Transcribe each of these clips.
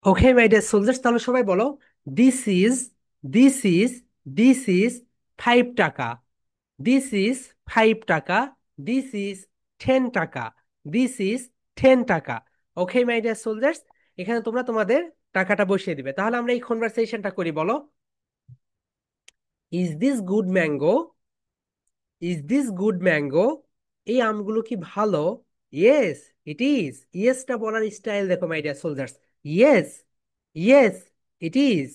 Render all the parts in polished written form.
Okay my dear soldiers, তাহলে সবাই বলো, this is this is this is 5 টাকা, দিস ইজ 5 টাকা, দিস ইজ 10 টাকা, দিস ইজ 10 টাকা। ওকে মাই ডিয়ার সোলজার্স, এখানে তোমরা তোমাদের টাকাটা বসিয়ে দিবে। তাহলে আমরা এই কনভারসেশনটা করি, বলো, is this good mango, is this good mango, এই আমগুলো কি ভালো? Yes it is. ইয়েসটা বলার স্টাইল দেখো my dear soldiers. Yes, yes it is,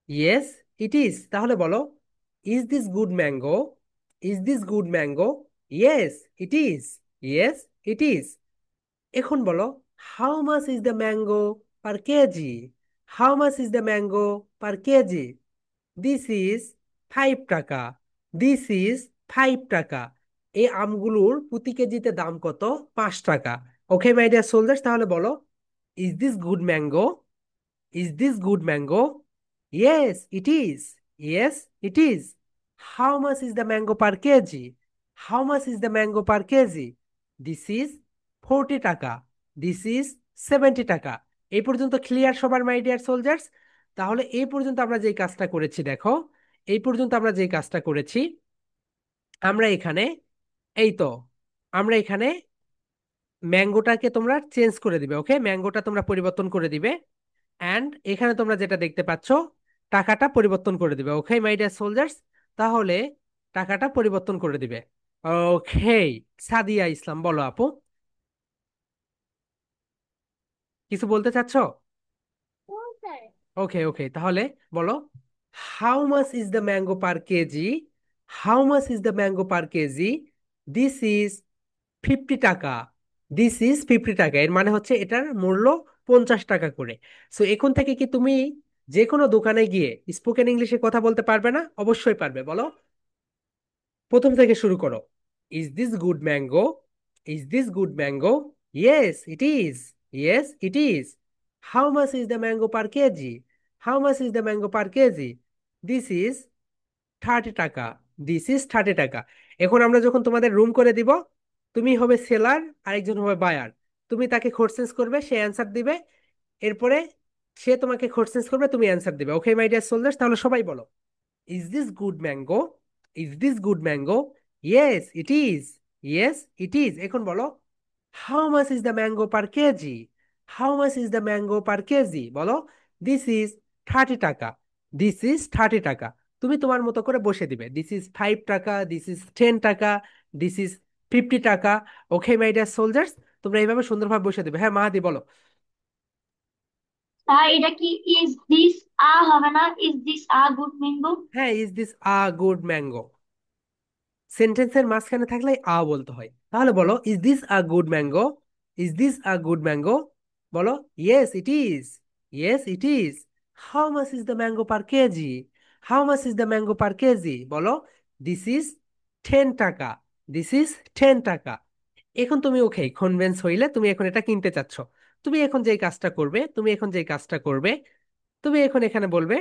yes it is. তাহলে বলো, is this good mango, is this good mango, yes it is, yes it is. এখন বলো, how much is the mango per KG, how much is the mango per KG? This is 5 টাকা, this is 5 টাকা। এই আমগুলোর প্রতি কেজিতে দাম কত? 5 টাকা। ওকে মাই ডিয়ার সোলজার্স, তাহলে বলো, is this good mango, is this good mango, yes it is, yes it is. How much is the mango per KG, how much is the mango per KG? This is 40 টাকা, this is 70 টাকা। এই পর্যন্ত clear সবার মাই dear soldiers? তাহলে এই পর্যন্ত আমরা যে কাজটা করেছি দেখো, এই পর্যন্ত আমরা যে কাজটা করেছি, আমরা এখানে, এই তো, আমরা এখানে ম্যাঙ্গোটাকে তোমরা চেঞ্জ করে দিবে। ওকে, ম্যাঙ্গোটা তোমরা পরিবর্তন করে দিবে। অ্যান্ড এখানে তোমরা যেটা দেখতে পাচ্ছ, টাকাটা পরিবর্তন করে দিবে। ওকে মাই ডিয়ার সোলজার্স, তাহলে টাকাটা পরিবর্তন করে দিবে। ওকে, সাদিয়া ইসলাম, বলো আপু, কিছু বলতে চাচ্ছ? ওকে ওকে, তাহলে বলো, how much is the mango per KG, how much is the mango per KG? This is 50 টাকা, দিস ইজ 50 টাকা। এর মানে হচ্ছে এটার মূল্য 50 টাকা করে। সো এখন থেকে কি তুমি যে কোনো দোকানে গিয়ে স্পোকেন ইংলিশে কথা বলতে পারবে না? অবশ্যই পারবে, বলো, প্রথম থেকে শুরু করো। Is this good mango, is this good mango, yes it is, yes it is. How much is the mango per KG, how much is the mango per KG? This is 30 টাকা, দিস ইজ 30 টাকা। এখন আমরা যখন তোমাদের room করে দিব, তুমি হবে সেলার, আরেকজন হবে বায়ার। তুমি তাকে কোশ্চেন্স করবে, সে অ্যান্সার দিবে। এরপরে সে তোমাকে কোশ্চেন্স করবে, তুমি অ্যান্সার দিবে। ওকে মাই ডিয়ার সোলজার্স, তাহলে সবাই বলো, is this good mango, is this good mango, yes it is, yes it is. এখন বলো, how much is the mango per KG, how much is the mango per KG? বলো, this is 30 টাকা, this is 30 টাকা। তুমি তোমার মতো করে বসে দিবে, দিস ইজ 5 টাকা, দিস ইজ 10 টাকা, দিস ইজ 50 টাকা। ওকে মাই ডিয়ার সোলজার্স, তোমরা এইভাবে সুন্দরভাবে বসে দিবে। হ্যাঁ মাহাদি, বলো। স্যার এটা কি ইজ দিস হবে না? Is this good mango? হ্যাঁ, is this a good mango, সেন্টেন্সের মাঝখানে থাকলে আ বলতে হয়। তাহলে বলো, is this a good mango, is this a good mango? বলো, yes it is, yes it is. How much is the mango per KG, how much is the mango per KG? বলো, this is 10 টাকা, this is 10 টাকা। এখন তুমি ওকে convince হইলে তুমি এখন এটা কিনতে চাচ্ছ। তুমি এখন যেই কাজটা করবে, তুমি এখন যেই কাজটা করবে, তুমি এখন এখানে বলবে,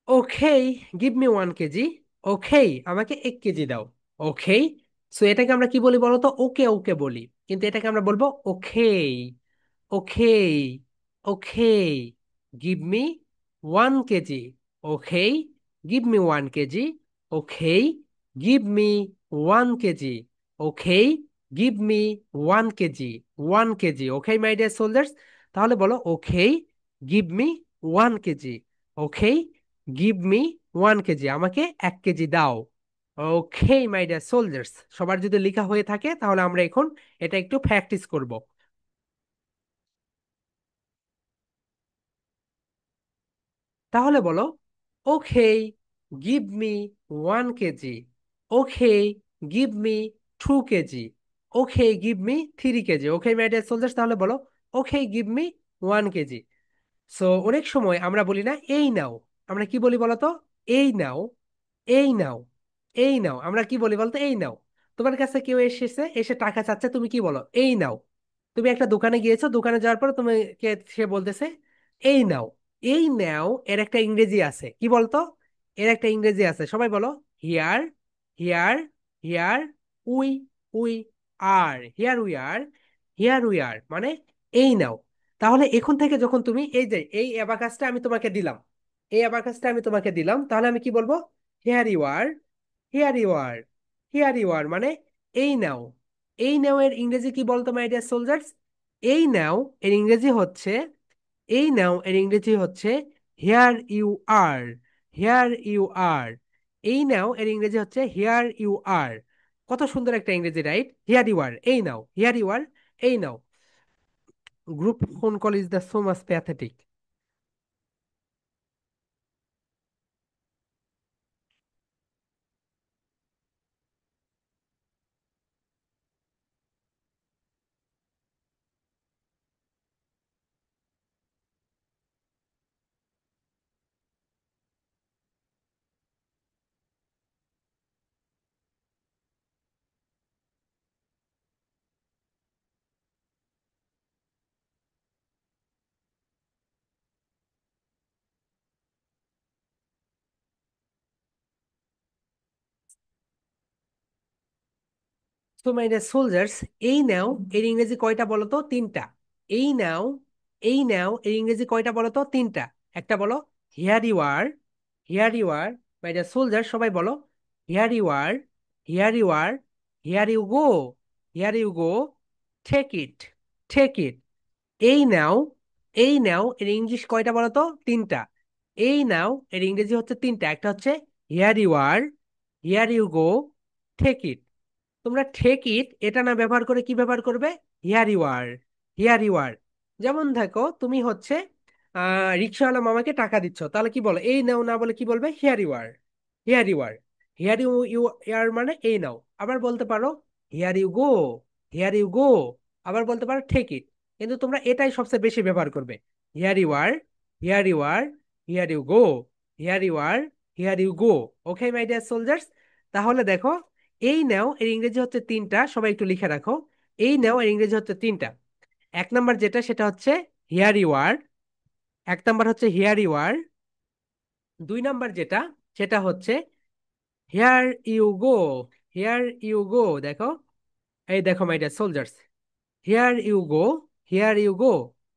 ওকে, গিভ মি 1 কেজি, ওকে, আমাকে 1 কেজি দাও। ওকে, সো এটাকে আমরা কি বলি বলো তো? ওকে ওকে বলি। কিন্তু এটাকে আমরা বলবো okay, okay, okay, give me 1 KG, okay, give me 1 KG, okay, give me 1 KG, okay, give me 1 KG, 1 KG. Okay my dear soldiers, তাহলে বলো, okay, give me 1 KG, okay, give me 1 KG, আমাকে 1 KG দাও। ওকে my dear soldiers, সবার যদি লেখা হয়ে থাকে তাহলে আমরা এখন এটা একটু প্র্যাকটিস করব। তাহলে বলো, okay, give me 1 KG, okay, give me 2 KG, okay, give me 3 KG. Okay my dear soldiers, তাহলে বলো, okay, give me 1 KG. So অনেক সময় আমরা বলি না, এই নাও, আমরা কি বলি বলতো? এই নাও, এই নাও, এই নাও। আমরা কি বলি বলতো? এই নাও। তোমার কাছে কেউ এসেছে, এসে টাকা চাচ্ছে, তুমি কি বলো? এই নাও। তুমি একটা দোকানে গিয়েছো, দোকানে যাওয়ার পর তোমাকে সে বলতেছে, এই নাও। এই নাও এর একটা ইংরেজি আছে, কি বলতো? এর একটা ইংরেজি আছে, সবাই বলো, here, here, here we, we are, here we are, here we are, মানে এই নাও। তাহলে এখন থেকে যখন তুমি এই যে এই অ্যাবাকাসটা আমি তোমাকে দিলাম, এই অ্যাবাকাসটা আমি তোমাকে দিলাম, তাহলে আমি কি বলবো? Here you are, here you are, here you are মানে এই নাও। এই নাও এর ইংরেজি কি বলতো মাই ডিয়ার সোলজার্স? এই নাও এর ইংরেজি হচ্ছে, এই নাও এর ইংরেজি হচ্ছে here you are, here you are. এই নাও এর ইংরেজি হচ্ছে হেয়ার ইউ আর। কত সুন্দর একটা ইংরেজি, রাইট? হেয়ার ইউ আর, এই নাও, হেয়ার ইউ আর, এই নাও। Group phone call is the so much pathetic. তো মাই ডিয়ার সোলজার্স, এই নাও এর ইংরেজি কয়টা বলো তো? তিনটা। এই নাও, এই নাও এর ইংরেজি কয়টা বলো তো? তিনটা। একটা বলো here you are, here you are. My dear soldier সবাই বলো here you are, here you are, here you go, here you go, take it, take it. এই নাও, এই নাও এর ইংলিশ কয়টা বলো তো? তিনটা। এই নাও এর ইংরেজি হচ্ছে তিনটা। একটা হচ্ছে here you are, here you go, take it. তোমরা টেক ইট এটা না ব্যবহার করে কি ব্যবহার করবে? Here you are, here you are. যেমন দেখো তুমি হচ্ছে রিক্সাওয়ালা মামাকে টাকা দিচ্ছ, তাহলে কি বলো? এই নাও না বলে কি বলবে? Here you are, here you are. Here you you are মানে এই নাও। আবার বলতে পারো here you go, here you go. আবার বলতে পারো টেক ইট। কিন্তু তোমরা এটাই সবচেয়ে বেশি ব্যবহার করবে, here you are, here you are, here you go, here you are, here you go. Okay my dear soldiers, তাহলে দেখো এই নাও এর ইংরেজি হচ্ছে তিনটা, সবাই একটু লিখে রাখো। এই নাও এর ইংরেজি হচ্ছে তিনটা। এক নাম্বার যেটা সেটা হচ্ছে হিয়ার ইউ আর, এক নাম্বার হচ্ছে হিয়ার ইউ আর। দুই নাম্বার যেটা সেটা হচ্ছে here you go, here you go. দেখো, এই দেখো my dear soldiers, here you go, here you go,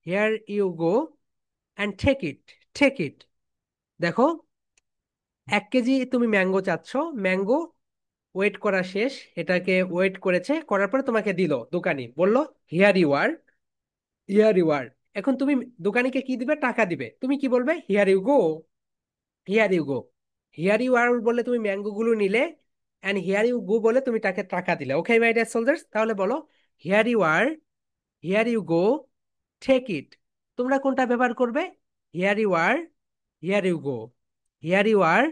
here you go and take it, take it. দেখো 1 কেজি তুমি ম্যাঙ্গো চাচ্ছ, ম্যাঙ্গো ওয়েট করা শেষ, এটাকে ওয়েট করেছে, করার পরে তোমাকে দিল দোকানি, বলল here you are, here you are. এখন তুমি দোকানিকে কি দিবে? টাকা দিবে। তুমি কি বলবে? Here you go, here you go. Here you are বলে তুমি ম্যাঙ্গো গুলো নিলে, অ্যান্ড হিয়ার ইউ গো বলে তুমি তাকে টাকা দিলে। ওকে মাই ডিয়ার সোলজার্স, তাহলে বলো here you are, here you go, take it. তোমরা কোনটা ব্যবহার করবে? Here you are, here you go, here you are,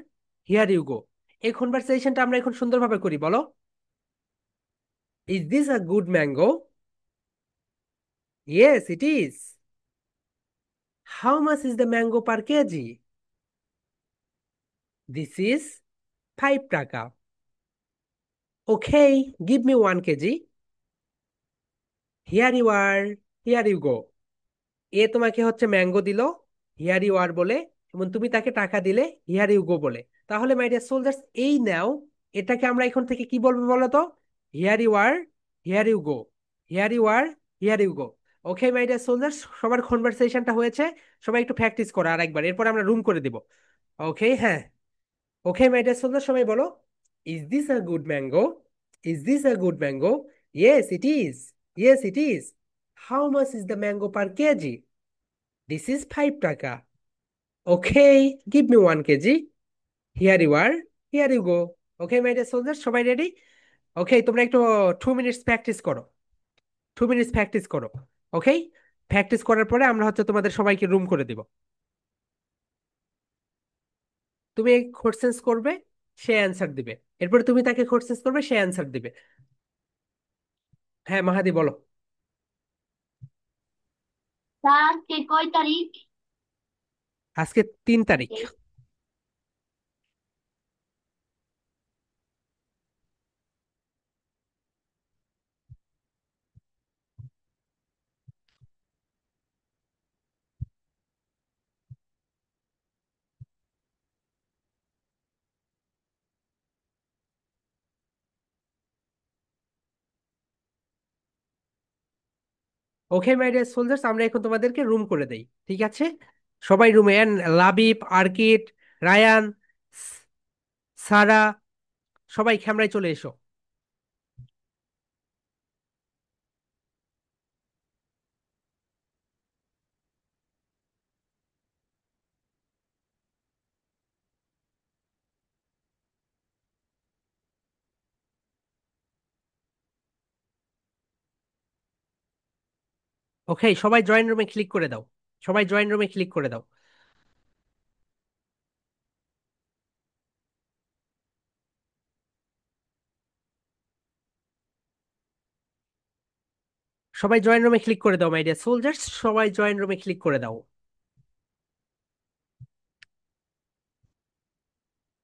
here you go. এই কনভারসেশনটা আমরা এখন সুন্দরভাবে করি, বলো। Is this a good mango? Yes it is. How much is the mango per KG? This is 5 টাকা। Okay, give me 1 KG. Here you are, here you go. এ তোমাকে হচ্ছে ম্যাঙ্গো দিল হিয়ার ইউ আর বলে, এবং তুমি তাকে টাকা দিলে হিয়ার ইউ গো বলে। তাহলে মাই ডিয়ার সোলজার্স, এই নাও এটাকে আমরা এখন থেকে কি বলবো বলো তো? Here you are, here you go, here you are, here you go. Okay my dear soldiers, সবার কনভারসেশনটা হয়েছে, সবাই একটু প্র্যাকটিস করো আর একবার, এরপর আমরা রুম করে দিব। ওকে, হ্যাঁ। ওকে মাই ডিয়ার সোলজার্স, সবাই বলো is this a good mango? Is this a good mango? Yes it is, yes it is. How much is the mango per KG? This is 5 টাকা. Okay, give me 1 kg. Here you are. Here you go. Okay, my dear soldiers, সবাই ready? ওকে, তোমরা একটু 2 minutes practice করো, 2 minutes practice করো। ওকে, practice করার পরে আমরা হচ্ছে তোমাদের সবাইকে রুম করে দিব। তুমি কোশ্চেন্স করবে, সে অ্যান্সার দিবে। এরপরে তুমি তাকে কোশ্চেন্স করবে, সে অ্যান্সার দিবে। হ্যাঁ মাহাদি, বলো। স্যার কে কয় তারিখ? আজকে 3 তারিখ। ওকে মাই ডিয়ার সোলজার্স, আমরা এখন তোমাদেরকে রুম করে দেই, ঠিক আছে? সবাই রুমে এন। লাবিব, আর্কিট, রায়ান, স- সারা, সবাই ক্যামেরায় চলে এসো। ওকে, সবাই জয়েন রুমে ক্লিক করে দাও। সবাই জয়েন রুমে ক্লিক করে দাও। সবাই জয়েন রুমে ক্লিক করে দাও মাই ডিয়ার সোলজার্স, সবাই জয়েন রুমে ক্লিক করে দাও।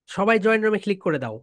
সবাই জয়েন রুমে ক্লিক করে দাও।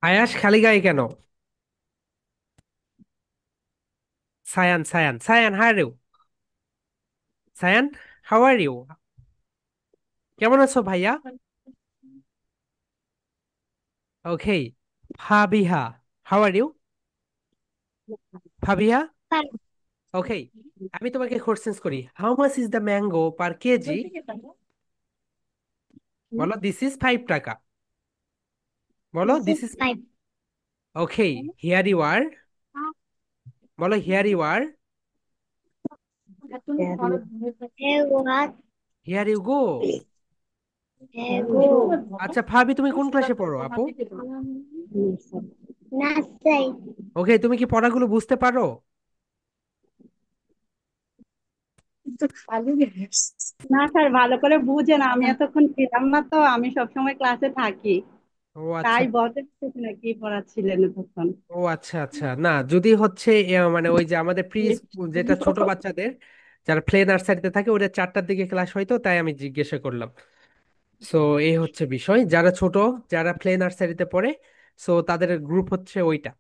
আয়াস খালি গায়ে কেন? Sayan, Sayan, Sayan, how are you? Sayan, how are you? কেমন আছো ভাইয়া? ওকে। Fabiha, how are you? Fabiha. ওকে, আমি তোমাকে কোশ্চেন্স করি। How much is the mango per KG? বলো দিস ইজ 5 টাকা। বলো This this is is. five. Okay, here you are. বলো here you are. Hey, what? Here you go. Hey, go. আচ্ছা ভাবি, তুমি কোন ক্লাসে পড়ো আপু? Nasai. ওকে, তুমি কি পড়াগুলো বুঝতে পারো? না স্যার, ভালো করে বুঝে না, আমি এতক্ষণ ছিলাম না তো, আমি সবসময় ক্লাসে থাকি, ও তাই আচ্ছা। বলতে পারছি না কি পড়াচ্ছিলেন এতক্ষণ। ও আচ্ছা আচ্ছা, না যদি হচ্ছে মানে ওই যে আমাদের প্রি স্কুল যেটা ছোট বাচ্চাদের, যারা প্লে নার্সারিতে থাকে, ওটা 4টার দিকে ক্লাস হয়তো, তাই আমি জিজ্ঞাসা করলাম। সো এই হচ্ছে বিষয়, যারা ছোট, যারা প্লে নার্সারিতে পড়ে, সো তাদের গ্রুপ হচ্ছে ওইটা।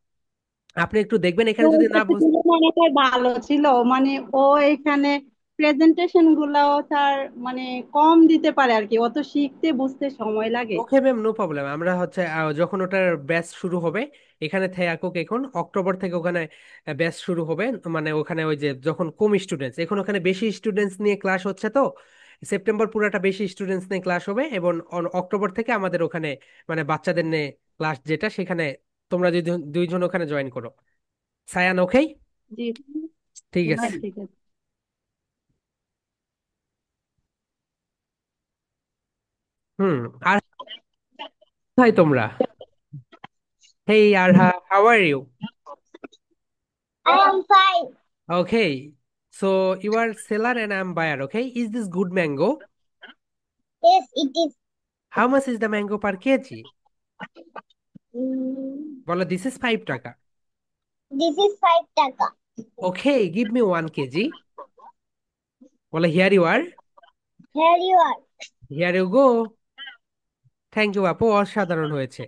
আপনি একটু দেখবেন এখানে যদি না বুঝ। মনে হয় ভালো ছিল, মানে ও এখানে প্রেজেন্টেশন গুলাও স্যার মানে কম দিতে পারে আর কি, অত শিখতে বুঝতে সময় লাগে। Okay ma'am, no problem. আমরা হচ্ছে যখন ওটার ব্যাচ শুরু হবে, এখানে থাকুক, এখন অক্টোবর থেকে ওখানে ব্যাচ শুরু হবে। মানে ওখানে ওই যে যখন কম স্টুডেন্টস, এখন ওখানে বেশি স্টুডেন্টস নিয়ে ক্লাস হচ্ছে তো, সেপ্টেম্বর পুরাটা বেশি স্টুডেন্টস নিয়ে ক্লাস হবে, এবং অক্টোবর থেকে আমাদের ওখানে মানে বাচ্চাদের নিয়ে ক্লাস, যেটা সেখানে তোমরা যদি দুইজন ওখানে জয়েন করো। সায়ান, ওকে? জি ঠিক স্যার, আছে। ঠিক আছে। হুম। আর ভাই তোমরা, hey Arha, how are you? I am five. Okay, so you are seller and I'm buyer. Okay, is this good mango? Yes, it is. How much is the mango per kg? Mm, বলো this is 5 টাকা। this is 5 taka. Okay, give me 1 kg। বলো here you are। Here you are. Here you go। Thank you আপু, অসাধারণ হয়েছে।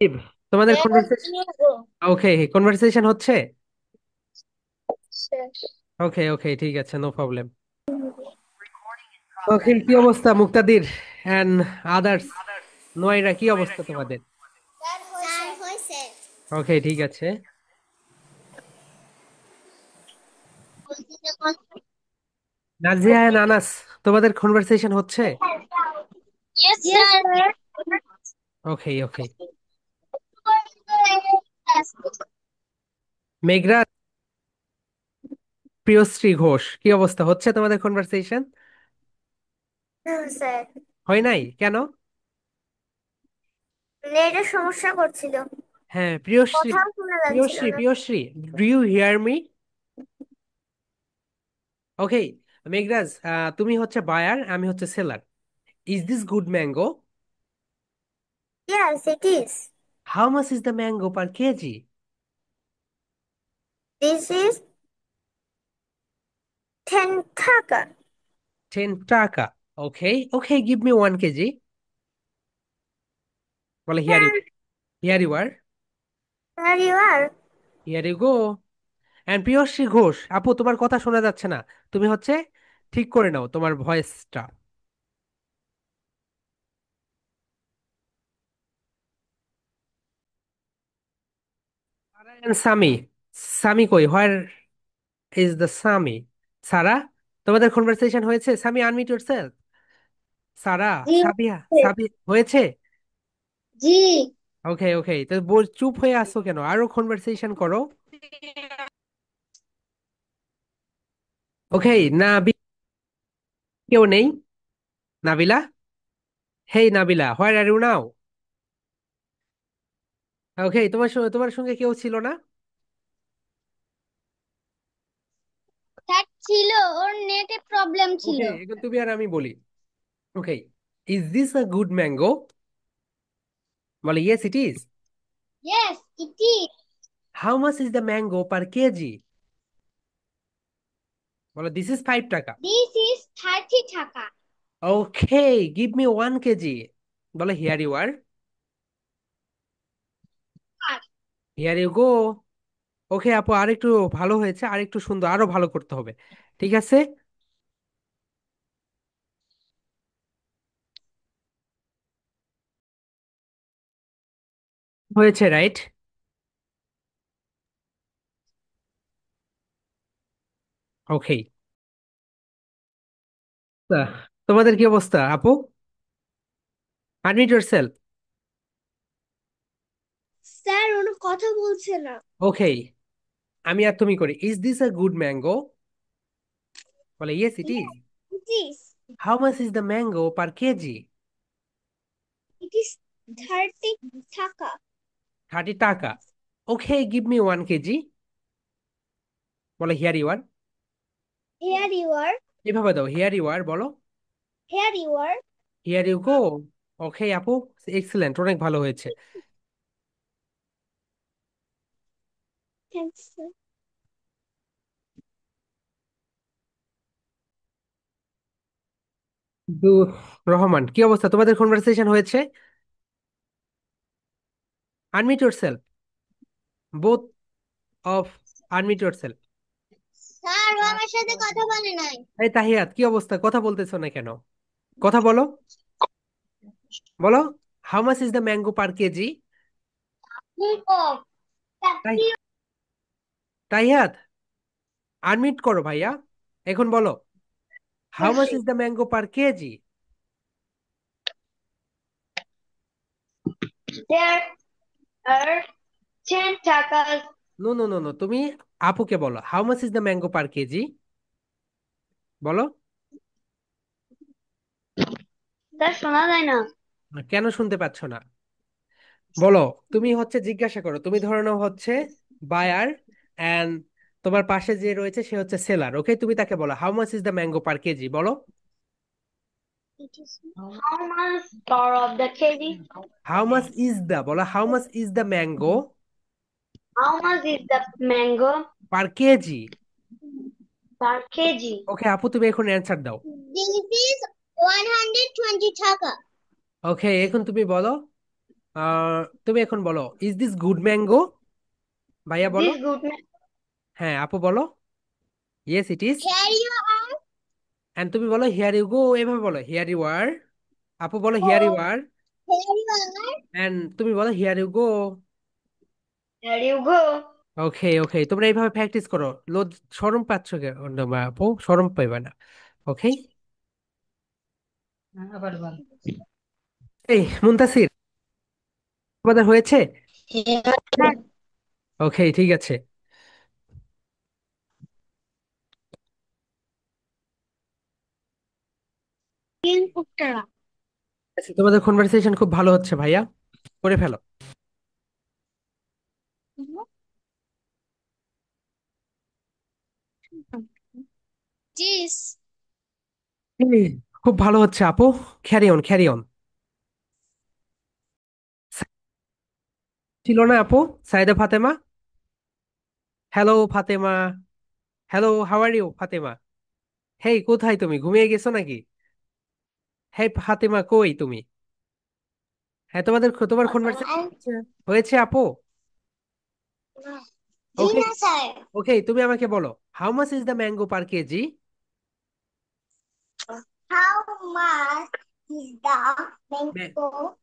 ইব, তোমাদের Where conversation. you go? Okay, conversation হচ্ছে। Yes. Okay okay, ঠিক আছে, নো প্রবলেম। ওকে, কি অবস্থা মুক্তাদির এন্ড আদার্স? নয়রা, কি অবস্থা তোমাদের? Sir, হয়েছে। ওকে, ঠিক আছে। নাজিয়া এন্ড আনাস, তোমাদের কনভারসেশন হচ্ছে? Yes, sir. ওকে ওকে। মেঘরাজ, প্রিয়শ্রী ঘোষ, কি অবস্থা, হচ্ছে তোমাদের কনভারসেশন? না স্যার, হয় নাই কেন? নেটের সমস্যা করছিল, হ্যাঁ প্রিয়শ্রী, কোথাও শোনা যাচ্ছিল প্রিয়শ্রী না। Priyashree, do you hear me? Okay, Meghraj, তুমি হচ্ছে বায়ার, আমি হচ্ছে seller. Is this good mango? Yes it is. How much is the mango per KG? This is 10 টাকা। 10 টাকা। Okay, okay, give me 1 KG. বলে হিয়ার ইউ, হ্যাঁ, here you are, are you are. Here you go. And Priyashree Ghosh, আপু তোমার কথা শোনা যাচ্ছে না, তুমি হচ্ছে ঠিক করে নাও তোমার ভয়েসটা। সামি, সামি কই, where is the Sami? Sara, তোমাদের কনভারসেশন হয়েছে? Sami, unmute yourself. সারা, জি সাবিয়া, সাবি হয়েছে? জি। ওকে ওকে, তো চুপ হয়ে আসো কেন, আরো কনভারসেশন করো। ওকে, না কেউ নেই? নাবিলা, হেই নাবিলা, হোয়ার আর ইউ নাও? ওকে, তোমার সঙ্গে কেউ ছিল না? স্যার ছিল, ওর নেটে প্রবলেম ছিল। ওকে, এখন তুমি আর আমি বলি। Okay, is this a good mango? বলে yes it is. Yes it is. How much is the mango per KG? বলে দিস ইজ 5 টাকা। দিস ইজ 30 টাকা। Okay, give me 1 KG. বলে here you are, here you go. Okay আপু, আরেকটু ভালো হয়েছে, আরেকটু সুন্দর, আরো ভালো করতে হবে। ঠিক আছে, হয়েছে রাইট। ওকে, তোমাদের কি অবস্থা আপু? Unmute yourself. স্যার ওরা কথা বলছে না। ওকে, আমি আর তুমি করি, is this a good mango? বলে yes it is. It is. How much is the mango per KG? It is 30 টাকা। 30 টাকা। Okay, give me 1 KG. বলে here you are, here you are. এভাবে দাও, হিয়ার ইউ আর বলো, here you are. Here you go. Okay আপু, excellent, অনেক ভালো হয়েছে। Thanks sir. দু রহমান, কি অবস্থা, তোমাদের কনভারসেশন হয়েছে? Unmute yourself, both of, unmute yourself. Sir ও আমার সাথে কথা বলে নাই। এই তাহিয়াত, কি অবস্থা, কথা বলতেছো না কেন? কথা বলো, বলো, how much is the mango per kg? তাই, তাহিয়াত, আনমিউট করো ভাইয়া, এখন বলো, how much is the mango per kg? There are 10 takas. No no no no, তুমি আপুকে বলো, how much is the mango per KG, বলো। স্যার শোনা যায় না। কেন শুনতে পাচ্ছ না? বলো, তুমি হচ্ছে জিজ্ঞাসা করো, তুমি ধরে নাও হচ্ছে বায়ার, এন্ড তোমার পাশে যে রয়েছে সে হচ্ছে সেলার, ওকে, তুমি তাকে বলো how much is the mango per KG, বলো। It is how much power of the KG? How much is the, বলো how much is the mango How much is the mango per KG? per kg? Okay আপু, তুমি এখন answer দাও। This is 120 টাকা. ওকে, এখন তুমি বলো, আহ তুমি এখন বলো, ইজ দিস গুড ম্যাঙ্গো? ভাইয়া Is বলো। this good man? হ্যাঁ আপু বলো, yes it is. Here you are. And তুমি বলো হিয়ার ইউ গো, এভাবে বলো, হিয়ার ইউ আর। আপু বলো here you Oh, are, here you are. And তুমি বলো here you go. There you go. Okay okay, তোমরা এইভাবে প্র্যাকটিস করো। শরম পাচ্ছ কেন বা আপু, শরম পাইবা না। ওকে, এই মুনতাসির, তোমাদের হয়েছে? Yeah. ওকে ঠিক আছে। আচ্ছা, তোমাদের কনভারসেশন খুব ভালো হচ্ছে ভাইয়া, করে ফেলো। This. এই, খুব ভালো হচ্ছে আপু, ক্যারি অন ক্যারি অন। ছিল না আপু Saida Fatema? Hello Fatema, hello, how are you Fatema? Hey, কোথায় তুমি, ঘুমিয়ে গেছো নাকি? হেই ফাতেমা, কই তুমি? হ্যাঁ, তোমার কনভারসেশন I'm হয়েছে আপু? ওকে, Gina sir. ওকে, তুমি আমাকে বলো, how much is the mango per KG? How much is the mango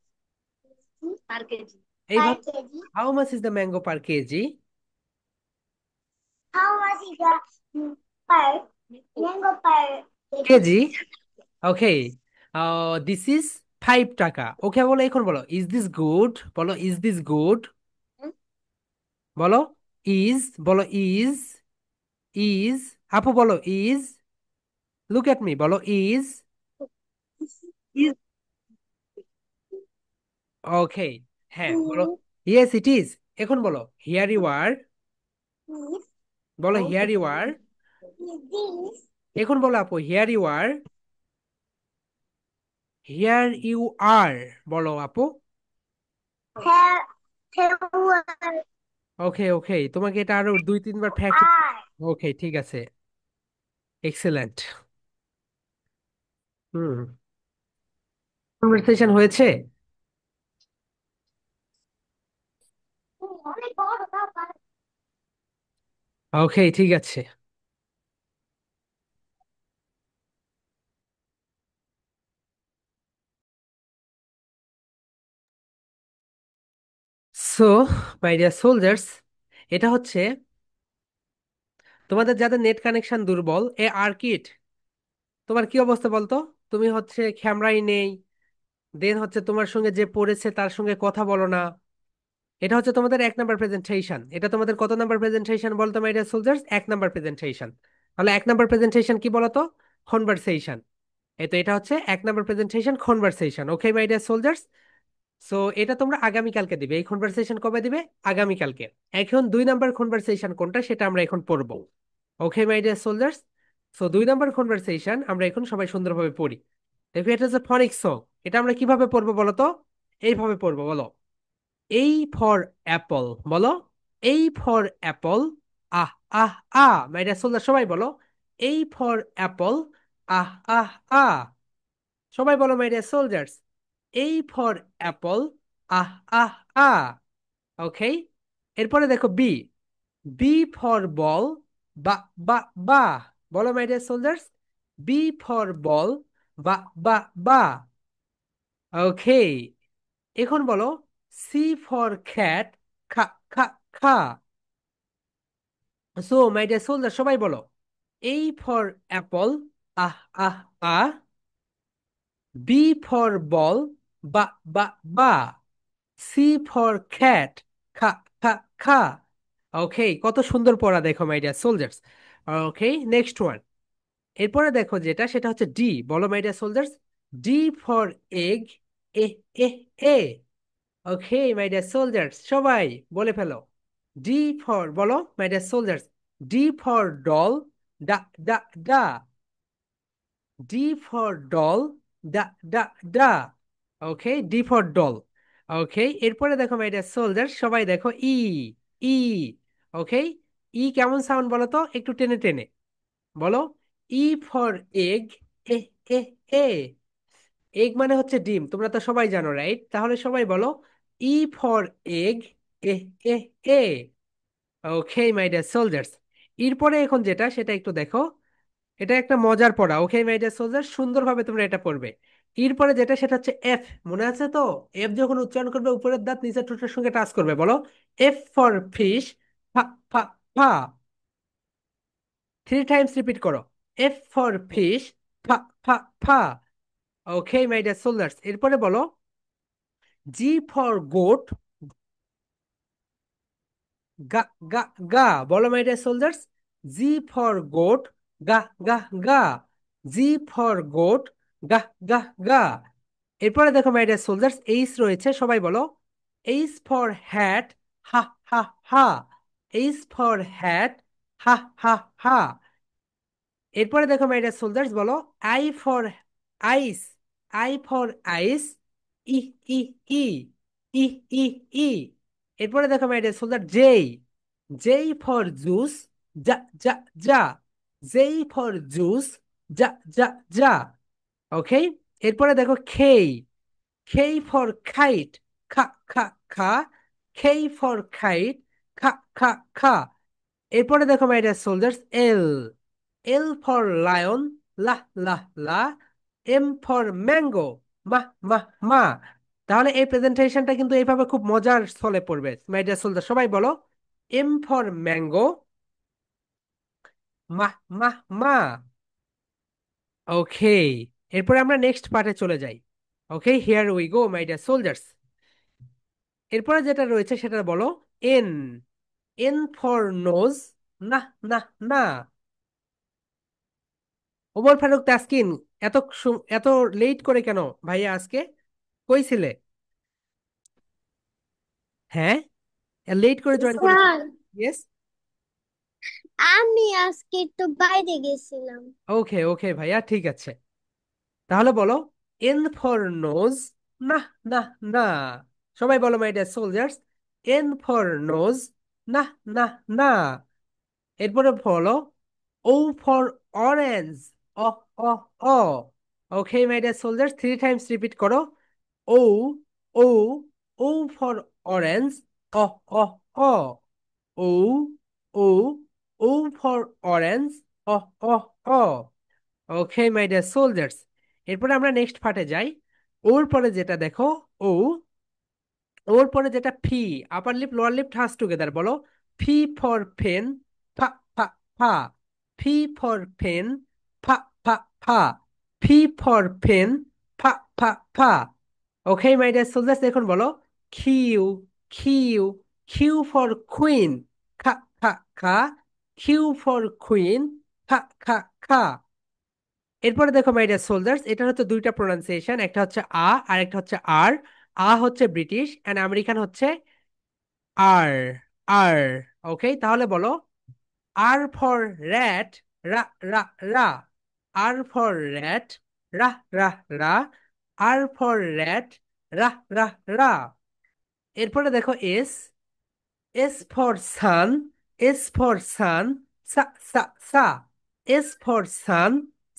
per kg? Per এইভাবে, kg. How much is the mango per KG? How much is the per mango per KG, kg? Okay, this is 5 টাকা। ওকে বলো, এখন বলো, is this good? বলো, is this good? বলো, is, বলো is, is, আপু বলো ইজ, লুক এট মি, বলো ইজ। Is ওকে, হ্যাঁ বলো, ইয়েস ইট ইজ। এখন বলো, হিয়ার ইউ আর, বলো here you are. Is this এখন বলো আপু, here you are, here you are, বলো আপু। hair hair ওকে ওকে, তোমাকে এটা আরো 2-3 বার ফ্যাক্ট। are ওকে, ঠিক আছে, এক্সেলেন্ট। হুম, কনভারসেশন হয়েছে। ওকে, ঠিক আছে। সো মাই ডিয়ার সোলজার্স, এটা হচ্ছে তোমাদের যাদের নেট কানেকশন দুর্বল, এ আর কিট, তোমার কি অবস্থা বলতো? তুমি হচ্ছে ক্যামেরাই নেই, দেন হচ্ছে তোমার সঙ্গে যে পড়েছে তার সঙ্গে কথা বলো না। এটা হচ্ছে তোমাদের 1 নাম্বার প্রেজেন্টেশন। এটা তোমাদের কত নাম্বার প্রেজেন্টেশন বলতো my dear soldiers? 1 number presentation. তাহলে 1 নাম্বার প্রেজেন্টেশন কি বলতো? কনভারসেশন। এই তো, এটা হচ্ছে 1 number presentation, conversation. Okay my dear soldiers, so এটা তোমরা আগামীকালকে দিবে। এই কনভারসেশন কবে দিবে? আগামীকালকে। এখন 2 নাম্বার কনভারসেশন কোনটা সেটা আমরা এখন পড়বো। Okay my dear soldiers, so 2 number conversation আমরা এখন সবাই সুন্দরভাবে পড়ি। দেখো, এটা হচ্ছে ফনিক সং। এটা আমরা কিভাবে পড়বো বলো তো? এইভাবে পড়বো, বলো এই ফর অ্যাপল, বলো এই ফর অ্যাপল, আহ আহ আ। মাই ডিয়ার সোলজার, সবাই বলো এই ফর অ্যাপল, আহ আহ আ। সবাই বলো মাই ডিয়ার সোলজার্স, এই ফর অ্যাপল, আহ আহ আ। ওকে, এরপরে দেখো বি, বি ফর বল, বা বা বা। বলো my dear soldiers, B for ball, বা বা বা। ওকে, এখন বলো সি ফর খ্যাট, খা খা খা। সো মাই ডিয়ার সোলজার, সবাই বলো এই ফর অ্যাপল, আহ আহ আ। বি ফর বল, বা বা বা। সি ফর খ্যাট, খা খা খা। ওকে, কত সুন্দর পড়া দেখো my dear soldiers. Okay, next one. এরপরে দেখো যেটা, সেটা হচ্ছে ডি। বলো my dear soldiers, D for egg, এ এ এ। ওকে মাই ডিয়ার সোলজার্স, সবাই বলে ফেলো ডি ফর, বলো my dear soldiers, D for doll, ডা ডা ডা। ডি ফর ডল, ডা ডা ডা। Okay, D for doll. Okay, এরপরে দেখো মাই ডিয়ার সোলজার, সবাই দেখো ই, ই। ওকে, ই কেমন সাউন্ড বলো তো, একটু টেনে টেনে বলো, ই ফর এগ, এ এ এ। এগ মানে হচ্ছে ডিম, তোমরা তো সবাই জানো, রাইট? তাহলে সবাই বলো ই ফর এগ, এ এ এ। ওকে মাই ডিয়ার সোলজার্স, এরপরে এখন যেটা সেটা একটু দেখো, এটা একটা মজার পড়া। ওকে মাই ডিয়ার সোলজার, সুন্দরভাবে তোমরা এটা পড়বে। এরপরে যেটা সেটা হচ্ছে এফ, মনে আছে তো? এফ যখন উচ্চারণ করবে, উপরের দাঁত নিচের ঠোঁটের সঙ্গে টাচ করবে, বলো এফ ফর ফিশ, ফা ফা ফা। 3 টাইমস রিপিট করো, এফ ফর ফিশ, ফা ফা ফা। ওকে মাই ডিয়ার সোলজার্স, এরপরে বলো জি ফর গোট, গা গা গা। বলো my dear soldiers, G for goat, গা গা গা। জি ফর গোট, গা গা গা। এরপরে দেখো মাই ডিয়ার সোলজার্স, এইচ রয়েছে, সবাই বলো এইচ ফর হ্যাট, হা হা হা। এইচ ফর হ্যাট, হা হা হা। এরপরে দেখো মাই ডিয়ার সোলজার্স, বলো I for ice, I for ice, ই ই ই ই ই ই। এরপরে দেখো my dear soldier, J, J for juice, যা যা যা। জেই ফর জুস, যা যা যা। ওকে। এরপরে দেখো খেই, খেই ফর খাইট, খা খা খা। খেই ফর খাইট, খা খা খা। এরপরে দেখো my dear soldiers, L, L for lion, লা লা লা। এম ফর ম্যাঙ্গো, মা মা মা। তাহলে এই প্রেজেন্টেশনটা কিন্তু এইভাবে খুব মজার স্থলে পড়বে মাই ডিয়ার সোলজার, সবাই বলো এম ফর ম্যাঙ্গো, মা মা মা। ওকে। এরপরে আমরা নেক্সট পার্টে চলে যাই। Okay, here we go my dear soldiers. এরপরে যেটা রয়েছে সেটা বলো এন, এন ফর নোজ, না না না। ওমর ফারুক তাসকিন, এত এত লেট করে কেন ভাইয়া আজকে, কই ছিলে? হ্যাঁ, লেট করে জয়েন করেছো। Sir yes. আমি আজকে একটু বাইরে গেছিলাম। ওকে ওকে ভাইয়া, ঠিক আছে। তাহলে বলো এন ফর নোজ, না না না। সবাই বলো my dear soldiers, N for nose, না না না। এরপরে বলো ও ফর অরেঞ্জ, অ অ অ। Okay my dear soldiers, 3 times repeat করো। O O O for orange, অ অ অ। O O O for orange, অ অ অ। Okay my dear soldiers. এরপরে আমরা নেক্সট পার্টে যাই। ওর পরে যেটা দেখো, ও, ওর পরে যেটা P, upper lip lower lip touch together, বলো ফি ফর ফেন, ফা ফা ফা। ফি ফর ফেন, ফা ফা ফা। ফি ফর ফেন, ফা ফা ফা। ওকে মাই ডিয়ার সোলজার্স, এখন বলো Q, Q, Q for queen, খা খা খা। কিউ ফর কুইন, খা খা খা। এরপরে দেখো মাই ডিয়ার সোলজার্স, এটা হচ্ছে দুইটা প্রোনাউন্সিয়েশন, একটা হচ্ছে আর একটা হচ্ছে আর। হচ্ছে ব্রিটিশ এন্ড আমেরিকান হচ্ছে আর, আর। ওকে, তাহলে বলো আর ফর র্যাট, রা রা রা। আর ফর র্যাট, রা রা রা। আর ফর র্যাট, রা রা রা। এরপরে দেখো S, S for sun, S for sun, সা সা সা। এস ফর সান,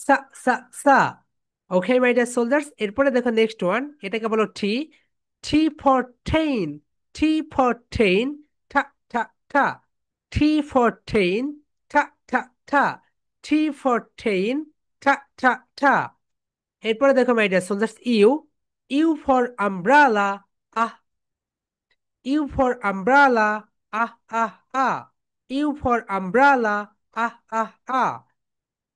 সা সা সা। ওকে মাই ডিয়ার সোলজার্স, এরপরে দেখো নেক্সট ওয়ান, এটাকে বলো T, T for train, T for train, ঠা ঠা ঠা। টি ফর টেইন, ঠা ঠা ঠা। টি ফর টেইন, ঠা ঠা ঠা। এরপরে দেখো my dear soldiers, U, U for umbrella, আহ। ইউ ফর আমব্রেলা, আহ আহ আহ। ইউ ফর আমব্রেলা, আহ আহ আহ।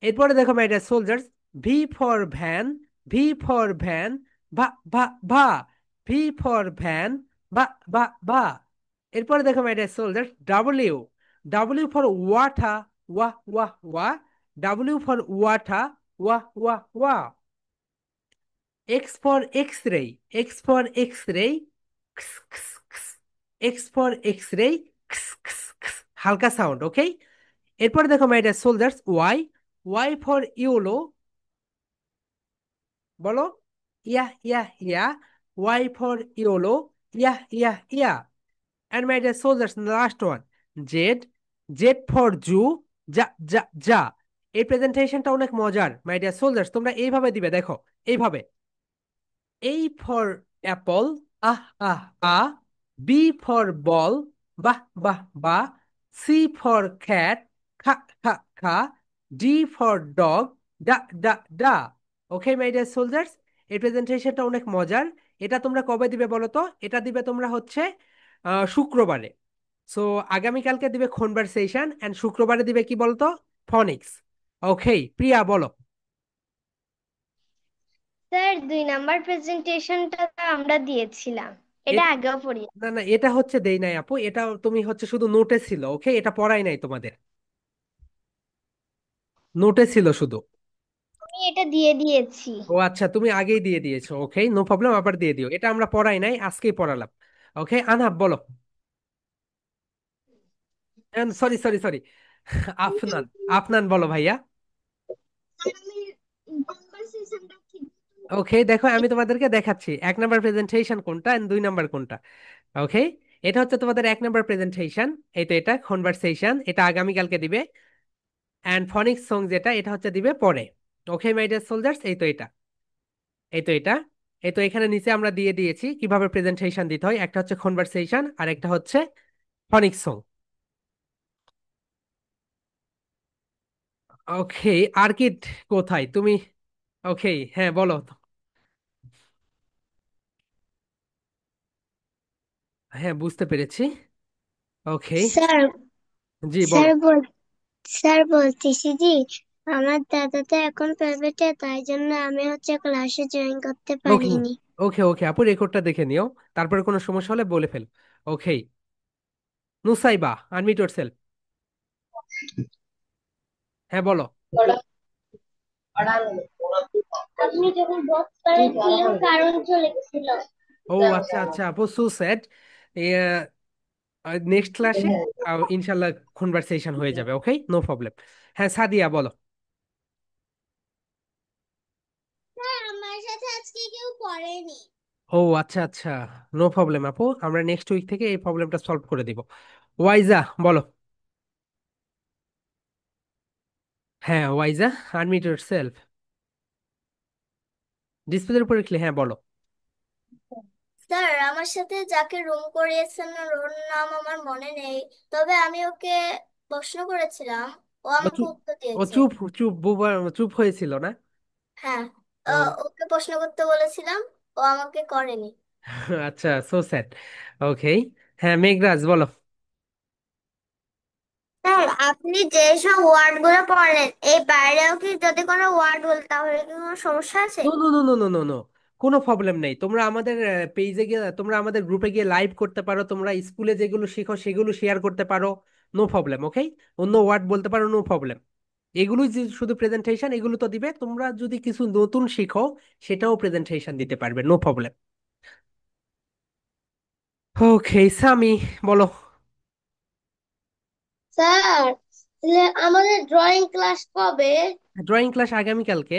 এরপরে দেখো my dear soldiers, V for van, V for van, ভা ভা ভা। ভি ফর ভ্যান, ভা ভা ভা। এরপরে দেখো my dear soldiers, W, W for water, ওয়া ওয়া ওয়া। ডাব্লিউ ফর ওয়াটার, ওয়া ওয়া ওয়া। X for X ray, X for X ray, X for X ray, হালকা সাউন্ড। ওকে। এরপরে দেখো my dear soldiers, Y, Y for yellow, বলো ইয়া ইয়া ইয়া। ওয়াই ফর ইউলো, ইয়া ইয়া ইয়া। And my dear soldiers, last one, Z, Z for zoo, যা যা যা। এই প্রেজেন্টেশনটা অনেক মজার মাই ডিয়ার সোলজার্স, তোমরা এইভাবে দিবে, দেখো এইভাবে। A for apple, ah ah ah. B for ball, bah bah bah. C for cat, ka ka ka. D for dog, da da da. Okay my dear soldiers, এই প্রেজেন্টেশনটা অনেক মজার। এটা তোমরা কবে দিবে বলো তো? এটা দিবে তোমরা হচ্ছে শুক্রবারে। সো আগামীকালকে দিবে কনভারসেশন এন্ড শুক্রবারে দিবে কি বলতো, ফনিক্স। ওকে প্রিয়া বলো। স্যার 2 নাম্বার প্রেজেন্টেশনটা আমরা দিয়েছিলাম, এটা আগেও পড়ি। না না, এটা হচ্ছে দেই নাই আপু, এটা তুমি হচ্ছে শুধু নোটে ছিল। ওকে, এটা পড়াই নাই তোমাদের, নোটে ছিল শুধু। তুমি এটা একটা দিয়ে দিয়েছি। ও আচ্ছা, তুমি আগেই দিয়ে দিয়েছো, ওকে নো প্রবলেম, আবার দিয়ে দিও, এটা আমরা পড়াই নাই, আজকেই পড়ালাম। ওকে আনহাব বলো। Sorry sorry sorry, Afnan. Afnan বলো ভাইয়া। ওকে দেখো, আমি তোমাদেরকে দেখাচ্ছি 1 নাম্বার প্রেজেন্টেশন কোনটা এন্ড 2 নাম্বার কোনটা। ওকে, এটা হচ্ছে তোমাদের 1 নাম্বার প্রেজেন্টেশন, এই তো এটা কনভারসেশন, এটা আগামীকালকে দিবে। অ্যান্ড ফনিক সং যেটা, এটা হচ্ছে দিবে পরে। ওকে মাই ডিয়ার সোলজার্স, এই তো এটা, এই তো এটা, এই তো এখানে নিচে আমরা দিয়ে দিয়েছি কিভাবে প্রেজেন্টেশন দিতে হয়, একটা হচ্ছে কনভারসেশন আর একটা হচ্ছে ফনিক সং। ওকে, আর্কিট কোথায় তুমি? ওকে, হ্যাঁ বলো। হ্যাঁ বুঝতে পেরেছি। ওকে, স্যার জি বলো। স্যার বল স্যার বলতেছি জি, আমার দাদা তো এখন প্রাইভেটে, তাই জন্য আমি হচ্ছে ক্লাসে জয়েন করতে ওকে পারিনি। ওকে ওকে আপু, রেকর্ডটা দেখে নিও, তারপরে কোনো সমস্যা হলে বলে ফেল। ওকে, নুসাইবা, আনমিউট ইয়োরসেলফ। হ্যাঁ বলো। আপনি যখন বক্স ছিলেন কারণ চলে গেছিল। ও আচ্ছা আচ্ছা আপু, সো স্যাড। নেক্সট ক্লাসে ইনশাল্লাহ কনভারসেশন হয়ে যাবে, ওকে নো প্রবলেম। হ্যাঁ সাদিয়া বলো। স্যার আমার সাথে আজকে কেউ পড়েনি। ও আচ্ছা আচ্ছা, নো প্রবলেম আপু, আমরা নেক্সট উইক থেকে এই প্রবলেমটা সলভ করে দিব। ওয়াইজা বলো। হ্যাঁ ওয়াইজা, আনমিউট ইয়োরসেলফ। ডিসপ্লের উপরে ক্লিক, হ্যাঁ বলো। স্যার আমার সাথে যাকে রুম করিয়েছেন ওর নাম আমার মনে নেই, তবে আমি ওকে প্রশ্ন করেছিলাম, ও ও আমাকে চুপ, উত্তর ও দিয়েছে। চুপ, চুপ বুবা, চুপ হয়েছিল না? হ্যাঁ, ও ওকে প্রশ্ন করতে বলেছিলাম, ও আমাকে করেনি। আচ্ছা, সো স্যাড। ওকে, হ্যাঁ মেঘরাজ বলো। স্যার আপনি যেসব ওয়ার্ড গুলো পড়লেন এই বাইরেও কি যদি কোনো ওয়ার্ড বল তাহলে কি কোনো সমস্যা আছে? No no no no no no no, কোনো প্রবলেম নেই, তোমরা আমাদের পেজে গিয়ে, তোমরা আমাদের গ্রুপে গিয়ে লাইভ করতে পারো, তোমরা স্কুলে যেগুলো শিখো সেগুলো শেয়ার করতে পারো, নো প্রবলেম। ওকে, অন্য ওয়ার্ড বলতে পারো, নো প্রবলেম। এগুলোই যে শুধু প্রেজেন্টেশন, এগুলো তো দিবে, তোমরা যদি কিছু নতুন শিখো সেটাও প্রেজেন্টেশন দিতে পারবে, নো প্রবলেম। ওকে সামি বলো। স্যার তাহলে আমাদের ড্রয়িং ক্লাস কবে? ড্রয়িং ক্লাস আগামীকালকে।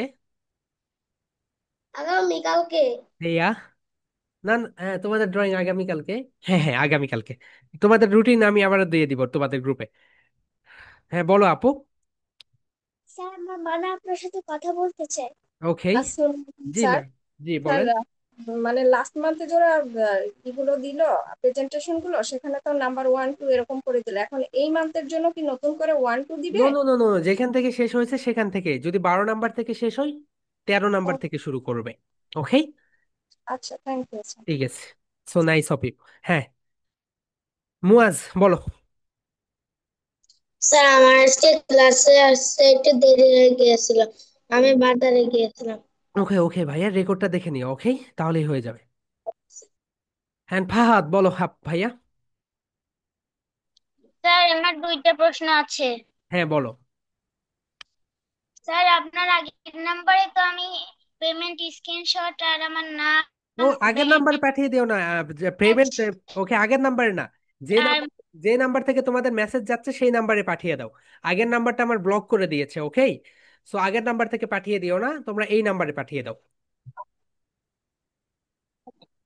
আগামীকালকে? হেয়া, না না, হ্যাঁ তোমাদের ড্রয়িং আগামীকালকে। হ্যাঁ হ্যাঁ আগামীকালকে, তোমাদের রুটিন আমি আবার দিয়ে দিব তোমাদের গ্রুপে। হ্যাঁ বলো আপু। স্যার আমার মানে আপনার সাথে কথা বলতে চাই। ওকে, আসলে জি স্যার ম্যাম, জি স্যার বলেন। মানে লাস্ট মান্থে যারা ইগুলো দিল প্রেজেন্টেশন গুলো, সেখানে তো নাম্বার 1 2 এরকম করে দিল, এখন এই মান্থের জন্য কি নতুন করে 1 2 নো দিবে? নো নো নো, যেখান থেকে শেষ হয়েছে সেখান থেকে, যদি 12 নাম্বার থেকে শেষ হয়, 13 নাম্বার ও, থেকে শুরু করবে। ওকে, আচ্ছা, থ্যাংক ইউ স্যার। ঠিক আছে, সো নাইস অফ ইউ। হ্যাঁ মুয়াজ বলো। স্যার আমার আজকে ক্লাসে আসতে একটু দেরি হয়ে গিয়েছিল, আমি বাজারে গিয়েছিলাম। ওকে ওকে ভাইয়া, রেকর্ডটা দেখে নিও, ওকে তাহলেই হয়ে যাবে। হ্যাঁ ফাহাদ বলো, ভাইয়া। স্যার আমার দুইটা প্রশ্ন আছে। হ্যাঁ বলো। স্যার আপনার আগের নাম্বারে তো আমি পেমেন্ট স্ক্রিনশট আর আমার নাম, ও আগের ব্যাংক নাম্বার পাঠিয়ে দিও না, পেমেন্ট। ওকে আগের নাম্বারে না, যে আর নাম্বার, যে নাম্বার থেকে তোমাদের মেসেজ যাচ্ছে সেই নাম্বারে পাঠিয়ে দাও। আগের নাম্বারটা আমার ব্লক করে দিয়েছে, ওকে, সো আগের নাম্বার থেকে পাঠিয়ে দিও না, তোমরা এই নাম্বারে পাঠিয়ে দাও।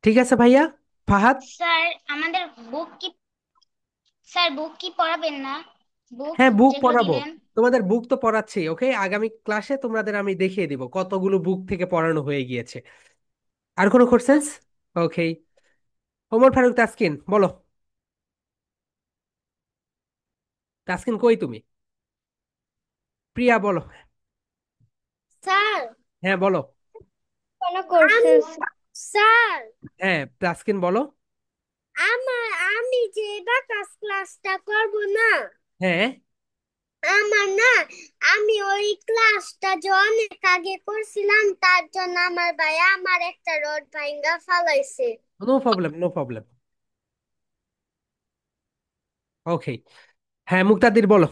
ঠিক আছে ভাইয়া। ফাহাদ। স্যার আমাদের বুক কি, স্যার বুক কি পড়াবেন না? বুক হ্যাঁ বুক যেগুলো পড়াবো, দিলেন। তোমাদের বুক তো পড়াচ্ছি, ওকে আগামী ক্লাসে তোমাদের আমি দেখিয়ে দিব কতগুলো বুক থেকে পড়ানো হয়ে গিয়েছে। আর কোনো কোশ্চেন্স? ওকে, ওমর ফারুক তাসকিন বলো। তাসকিন কই তুমি? প্রিয়া বলো। স্যার হ্যাঁ বলো। কোনো কোর্সেস। স্যার হ্যাঁ তাসকিন বলো। আমি যে এবার ক্লাসটা করব না, হ্যাঁ আমার না, আমি ওই ক্লাসটা যে অনেক আগে করছিলাম তার জন্য আমার ভাই আমার একটা রড ভাঙ্গা ফালাইছে। No problem, no problem. Okay, হ্যাঁ মুক্তাদির বলো।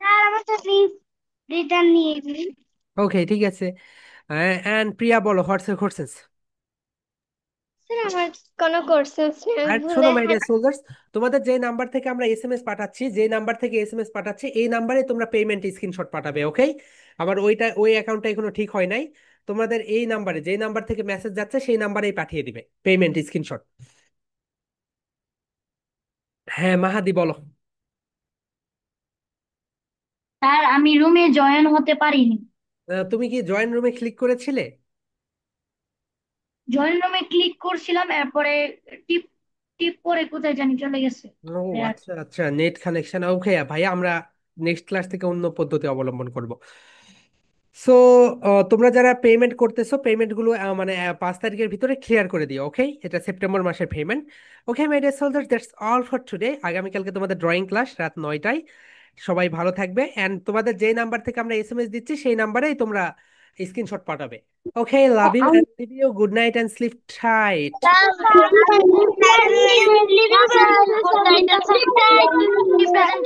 স্যার আমার তো ফিফ রিটার্ন নিয়ে নিই। ওকে, ঠিক আছে। অ্যান্ড প্রিয়া, বলো হোয়াটস ইউর কোশ্চেন্স। স্যার আমার কোনো কোশ্চেন্স নেই, আমি আর ভুলে শোনো মাই ডিয়ার সোলজার্স, তোমাদের যে নাম্বার থেকে আমরা এসএমএস পাঠাচ্ছি, যে নাম্বার থেকে এসএমএস পাঠাচ্ছি, এই নাম্বারে তোমরা পেমেন্ট স্ক্রিনশট পাঠাবে, ওকে? আমার ওই অ্যাকাউন্টটা এখনো ঠিক হয় নাই। তোমাদের এই নাম্বারে, যে নাম্বার থেকে মেসেজ যাচ্ছে সেই নাম্বারেই পাঠিয়ে দিবে পেমেন্ট স্ক্রিনশট। হ্যাঁ মাহাদি, বলো। স্যার আমি রুমে জয়েন হতে পারিনি। তুমি কি জয়েন রুমে ক্লিক করেছিলে? জয়েন রুমে ক্লিক করছিলাম, এরপরে টিপ টিপ করে কোথায় জানি চলে গেছে। ও আচ্ছা আচ্ছা, নেট কানেকশন। ওকে ভাইয়া, আমরা নেক্সট ক্লাস থেকে অন্য পদ্ধতি অবলম্বন করব। সো তোমরা যারা পেমেন্ট করতেছো, পেমেন্টগুলো মানে 5 তারিখের ভিতরে ক্লিয়ার করে দিও, ওকে? এটা সেপ্টেম্বর মাসের payment. Okay my dear soldiers, that's all for today. আগামীকালকে তোমাদের ড্রয়িং ক্লাস রাত 9টায়। সবাই ভালো থাকবে, অ্যান্ড তোমাদের যে নাম্বার থেকে আমরা এসএমএস দিচ্ছি সেই নাম্বারেই তোমরা স্ক্রিনশট পাঠাবে। Okay, love you and leave you, good night and sleep tight. Sir,